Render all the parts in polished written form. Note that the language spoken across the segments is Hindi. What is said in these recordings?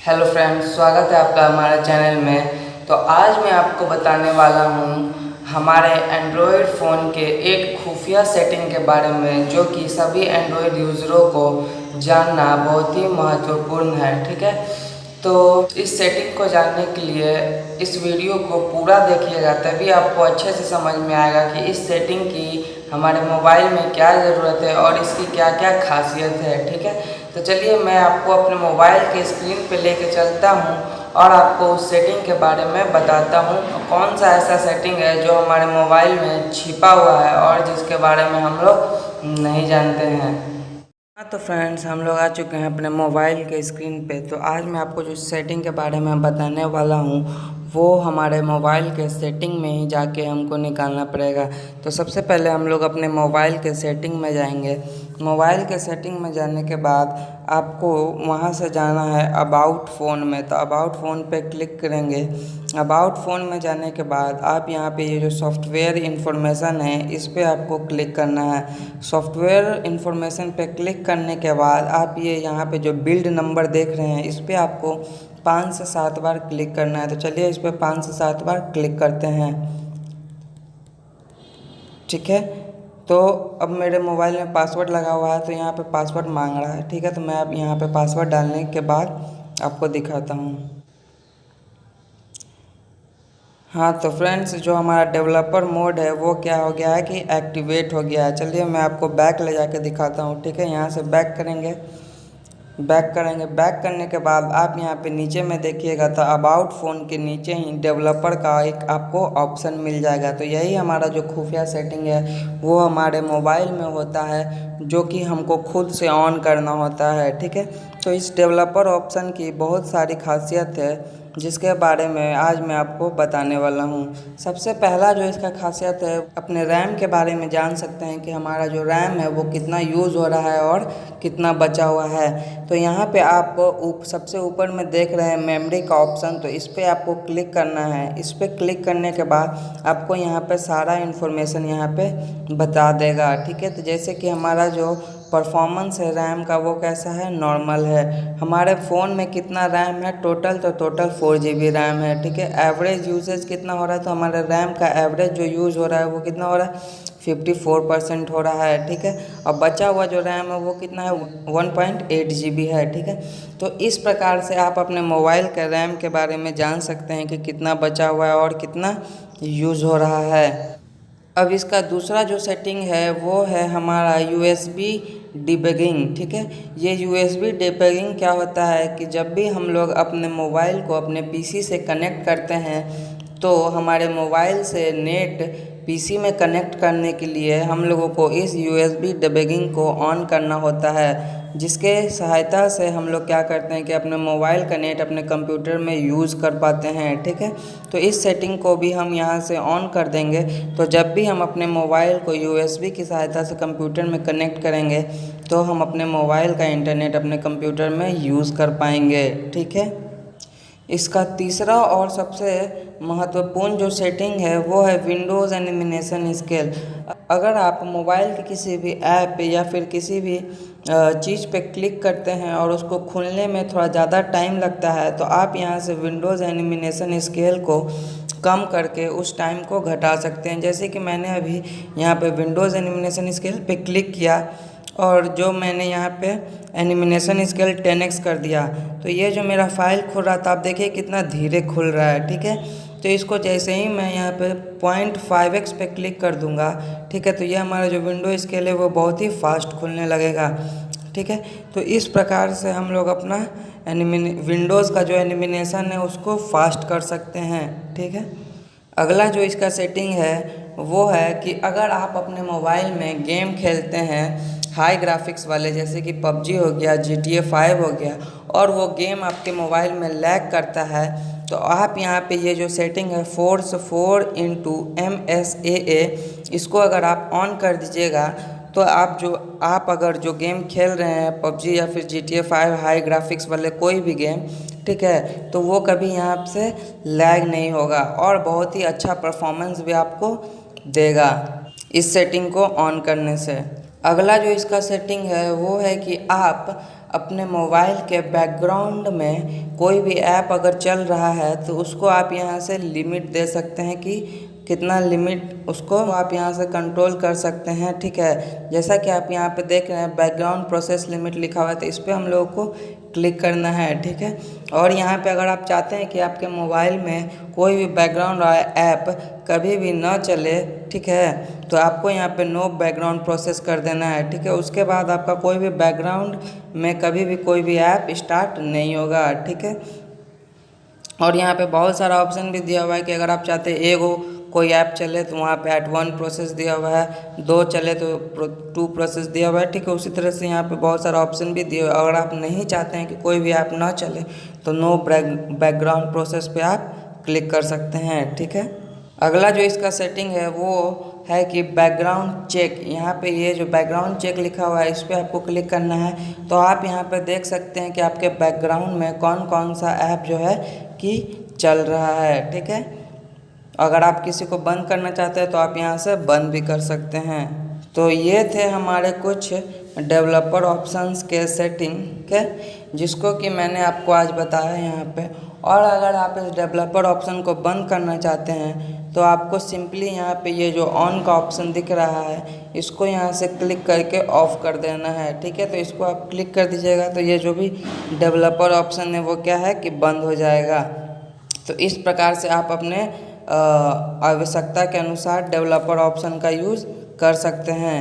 हेलो फ्रेंड्स, स्वागत है आपका हमारे चैनल में। तो आज मैं आपको बताने वाला हूँ हमारे एंड्रॉयड फ़ोन के एक खुफिया सेटिंग के बारे में, जो कि सभी एंड्रॉयड यूज़रों को जानना बहुत ही महत्वपूर्ण है। ठीक है, तो इस सेटिंग को जानने के लिए इस वीडियो को पूरा देखिएगा, तभी आपको अच्छे से समझ में आएगा कि इस सेटिंग की हमारे मोबाइल में क्या ज़रूरत है और इसकी क्या क्या खासियत है। ठीक है, तो चलिए मैं आपको अपने मोबाइल के स्क्रीन पे लेके चलता हूँ और आपको उस सेटिंग के बारे में बताता हूँ कौन सा ऐसा सेटिंग है जो हमारे मोबाइल में छिपा हुआ है और जिसके बारे में हम लोग नहीं जानते हैं। हाँ तो फ्रेंड्स, हम लोग आ चुके हैं अपने मोबाइल के स्क्रीन पे। तो आज मैं आपको जो सेटिंग के बारे में बताने वाला हूँ वो हमारे मोबाइल के सेटिंग में ही जाके हमको निकालना पड़ेगा। तो सबसे पहले हम लोग अपने मोबाइल के सेटिंग में जाएंगे। मोबाइल के सेटिंग में जाने के बाद आपको वहाँ से जाना है अबाउट फ़ोन में। तो अबाउट फ़ोन पे क्लिक करेंगे। अबाउट फ़ोन में जाने के बाद आप यहाँ पे ये जो सॉफ्टवेयर इन्फॉर्मेशन है इस पर आपको क्लिक करना है। सॉफ्टवेयर इन्फॉर्मेशन पे क्लिक करने के बाद आप ये यहाँ पे जो बिल्ड नंबर देख रहे हैं इस पर आपको 5 से 7 बार क्लिक करना है। तो चलिए इस पर 5 से 7 बार क्लिक करते हैं। ठीक है, तो अब मेरे मोबाइल में पासवर्ड लगा हुआ है तो यहाँ पे पासवर्ड मांग रहा है। ठीक है, तो मैं अब यहाँ पे पासवर्ड डालने के बाद आपको दिखाता हूँ। हाँ तो फ्रेंड्स, जो हमारा डेवलपर मोड है वो क्या हो गया है कि एक्टिवेट हो गया है। चलिए मैं आपको बैक ले जाके दिखाता हूँ। ठीक है, यहाँ से बैक करेंगे। बैक करने के बाद आप यहाँ पे नीचे में देखिएगा तो अबाउट फ़ोन के नीचे ही डेवलपर का एक आपको ऑप्शन मिल जाएगा। तो यही हमारा जो खुफिया सेटिंग है वो हमारे मोबाइल में होता है, जो कि हमको खुद से ऑन करना होता है। ठीक है, तो इस डेवलपर ऑप्शन की बहुत सारी खासियत है जिसके बारे में आज मैं आपको बताने वाला हूँ। सबसे पहला जो इसका खासियत है, अपने रैम के बारे में जान सकते हैं कि हमारा जो रैम है वो कितना यूज़ हो रहा है और कितना बचा हुआ है। तो यहाँ पे आप सबसे ऊपर में देख रहे हैं मेमोरी का ऑप्शन, तो इस पर आपको क्लिक करना है। इस पर क्लिक करने के बाद आपको यहाँ पे सारा इन्फॉर्मेशन यहाँ पे बता देगा। ठीक है, तो जैसे कि हमारा जो परफॉर्मेंस है रैम का वो कैसा है, नॉर्मल है। हमारे फ़ोन में कितना रैम है टोटल, तो टोटल 4 GB रैम है। ठीक है, एवरेज यूसेज कितना हो रहा है, तो हमारे रैम का एवरेज जो यूज़ हो रहा है वो कितना हो रहा है, 54% हो रहा है। ठीक है, और बचा हुआ जो रैम है वो कितना है, 1.8 GB है। ठीक है, तो इस प्रकार से आप अपने मोबाइल के रैम के बारे में जान सकते हैं कि कितना बचा हुआ है और कितना यूज़ हो रहा है। अब इसका दूसरा जो सेटिंग है वो है हमारा USB डिबगिंग। ठीक है, ये USB डिबगिंग क्या होता है कि जब भी हम लोग अपने मोबाइल को अपने PC से कनेक्ट करते हैं तो हमारे मोबाइल से नेट PC में कनेक्ट करने के लिए हम लोगों को इस USB डिबगिंग को ऑन करना होता है, जिसके सहायता से हम लोग क्या करते हैं कि अपने मोबाइल का नेट अपने कंप्यूटर में यूज़ कर पाते हैं। ठीक है, तो इस सेटिंग को भी हम यहाँ से ऑन कर देंगे। तो जब भी हम अपने मोबाइल को USB की सहायता से कंप्यूटर में कनेक्ट करेंगे तो हम अपने मोबाइल का इंटरनेट अपने कंप्यूटर में यूज़ कर पाएंगे। ठीक है, इसका तीसरा और सबसे महत्वपूर्ण जो सेटिंग है वो है विंडोज़ एनिमेशन स्केल। अगर आप मोबाइल के किसी भी ऐप या फिर किसी भी चीज़ पे क्लिक करते हैं और उसको खुलने में थोड़ा ज़्यादा टाइम लगता है तो आप यहाँ से विंडोज़ एनिमेशन स्केल को कम करके उस टाइम को घटा सकते हैं। जैसे कि मैंने अभी यहाँ पे विंडोज़ एनिमेशन स्केल पे क्लिक किया और जो मैंने यहाँ पे एनिमेशन स्केल 10x कर दिया तो ये जो मेरा फाइल खुल रहा था आप देखिए कितना धीरे खुल रहा है। ठीक है, तो इसको जैसे ही मैं यहाँ पे 0.5x पे क्लिक कर दूँगा, ठीक है, तो ये हमारा जो विंडो स्केल है वो बहुत ही फास्ट खुलने लगेगा। ठीक है, तो इस प्रकार से हम लोग अपना विंडोज़ का जो एनिमेशन है उसको फास्ट कर सकते हैं। ठीक है, अगला जो इसका सेटिंग है वो है कि अगर आप अपने मोबाइल में गेम खेलते हैं हाई ग्राफिक्स वाले, जैसे कि PUBG हो गया, GTA 5 हो गया, और वो गेम आपके मोबाइल में लैग करता है, तो आप यहाँ पे ये जो सेटिंग है फोर्स 4x MSAA इसको अगर आप ऑन कर दीजिएगा तो आप अगर जो गेम खेल रहे हैं PUBG या फिर GTA 5 हाई ग्राफिक्स वाले कोई भी गेम, ठीक है, तो वो कभी यहाँ से लैग नहीं होगा और बहुत ही अच्छा परफॉर्मेंस भी आपको देगा इस सेटिंग को ऑन करने से। अगला जो इसका सेटिंग है वो है कि आप अपने मोबाइल के बैकग्राउंड में कोई भी ऐप अगर चल रहा है तो उसको आप यहाँ से लिमिट दे सकते हैं कि कितना लिमिट उसको आप यहाँ से कंट्रोल कर सकते हैं। ठीक है, जैसा कि आप यहाँ पे देख रहे हैं बैकग्राउंड प्रोसेस लिमिट लिखा हुआ है, तो इस पर हम लोगों को क्लिक करना है। ठीक है, और यहाँ पे अगर आप चाहते हैं कि आपके मोबाइल में कोई भी बैकग्राउंड ऐप कभी भी ना चले, ठीक है, तो आपको यहाँ पे नो बैकग्राउंड प्रोसेस कर देना है। ठीक है, उसके बाद आपका कोई भी बैकग्राउंड में कभी भी कोई भी ऐप स्टार्ट नहीं होगा। ठीक है, और यहाँ पे बहुत सारा ऑप्शन भी दिया हुआ है कि अगर आप चाहते हैं एगो कोई ऐप चले तो वहाँ पे एट 1 प्रोसेस दिया हुआ है, 2 चले तो 2 प्रोसेस दिया हुआ है। ठीक है, उसी तरह से यहाँ पे बहुत सारा ऑप्शन भी दिया हुआ है। अगर आप नहीं चाहते हैं कि कोई भी ऐप ना चले तो नो बैकग्राउंड प्रोसेस पे आप क्लिक कर सकते हैं। ठीक है, अगला जो इसका सेटिंग है वो है कि बैकग्राउंड चेक। यहाँ पे ये जो बैकग्राउंड चेक लिखा हुआ है इस पर आपको क्लिक करना है। तो आप यहाँ पे देख सकते हैं कि आपके बैकग्राउंड में कौन कौन सा ऐप जो है कि चल रहा है। ठीक है, अगर आप किसी को बंद करना चाहते हैं तो आप यहाँ से बंद भी कर सकते हैं। तो ये थे हमारे कुछ डेवलपर ऑप्शंस के सेटिंग के, जिसको कि मैंने आपको आज बताया यहाँ पे। और अगर आप इस डेवलपर ऑप्शन को बंद करना चाहते हैं तो आपको सिंपली यहाँ पे ये जो ऑन का ऑप्शन दिख रहा है इसको यहाँ से क्लिक करके ऑफ़ कर देना है। ठीक है, तो इसको आप क्लिक कर दीजिएगा तो ये जो भी डेवलपर ऑप्शन है वो क्या है कि बंद हो जाएगा। तो इस प्रकार से आप अपने आवश्यकता के अनुसार डेवलपर ऑप्शन का यूज़ कर सकते हैं।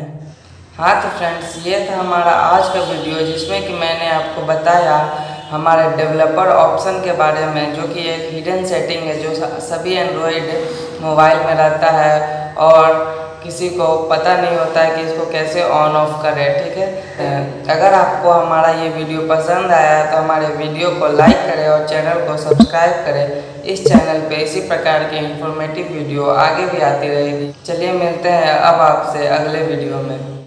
हाँ तो फ्रेंड्स, ये था हमारा आज का वीडियो जिसमें कि मैंने आपको बताया हमारे डेवलपर ऑप्शन के बारे में, जो कि एक हिडन सेटिंग है जो सभी एंड्रॉयड मोबाइल में रहता है और किसी को पता नहीं होता है कि इसको कैसे ऑन ऑफ करें। ठीक है, अगर आपको हमारा ये वीडियो पसंद आया तो हमारे वीडियो को लाइक करें और चैनल को सब्सक्राइब करें। इस चैनल पे इसी प्रकार की इंफॉर्मेटिव वीडियो आगे भी आती रहेगी। चलिए मिलते हैं अब आपसे अगले वीडियो में।